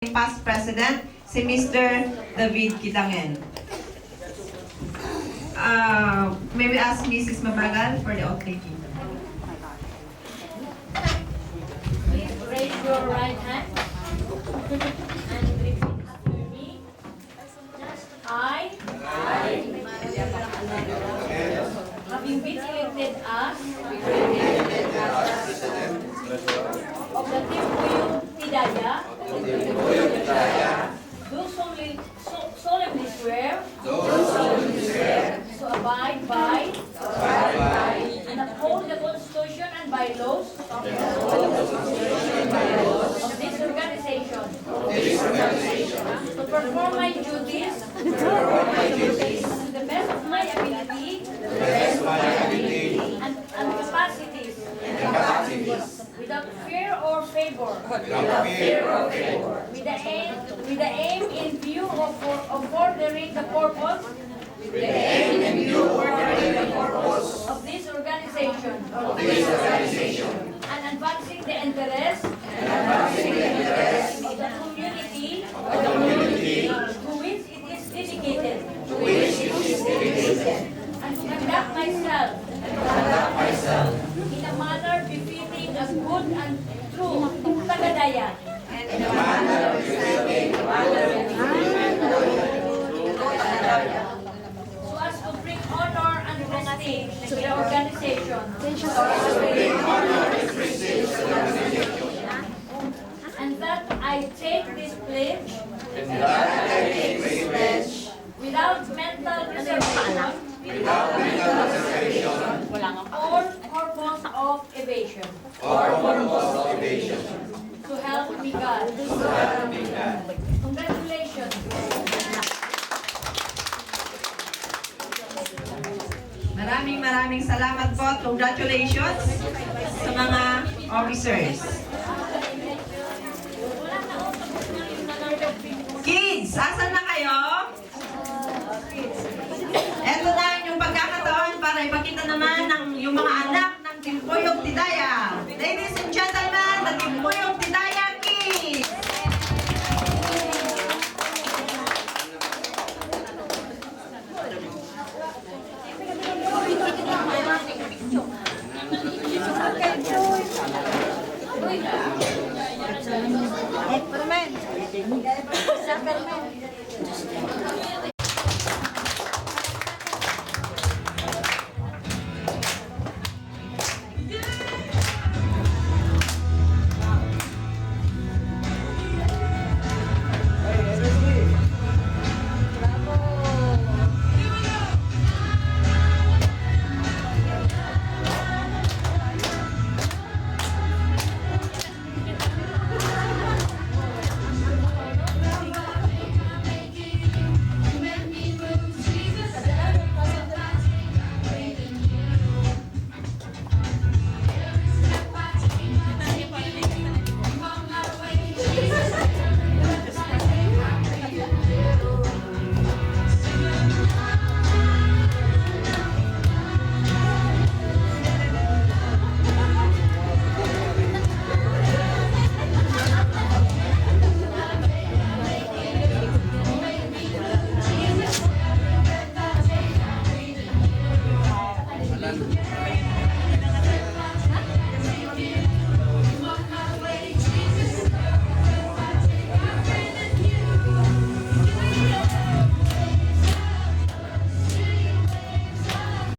Past President, si Mr. David Kitangen. May we ask Mrs. Mabagal for the oath taking. Please raise your right hand and repeat after me. I, having been elected as of the Timbuyong Tidaya, do solemnly swear to abide by and uphold the Constitution and bylaws of this organization, to perform my duties to the best of my ability and capacities, without fear or favor, with the aim in view of furthering the purpose of this organization, and advancing the interests of the community to which it is dedicated, and to conduct myself in a manner befitting a good and true Tagadaya, so as to bring honor and prestige to the organization, and that I take this pledge without mental reservation or purpose of evasion. To help me God. Congratulations. Maraming salamat po. Congratulations sa mga officers. Kids, asan na kayo? Eto na yung pagkakataon para ipakita naman yung mga anak ng Timbuyong Tidaya. Ladies and gentlemen, the Timbuyong Tidaya Kids! Superman.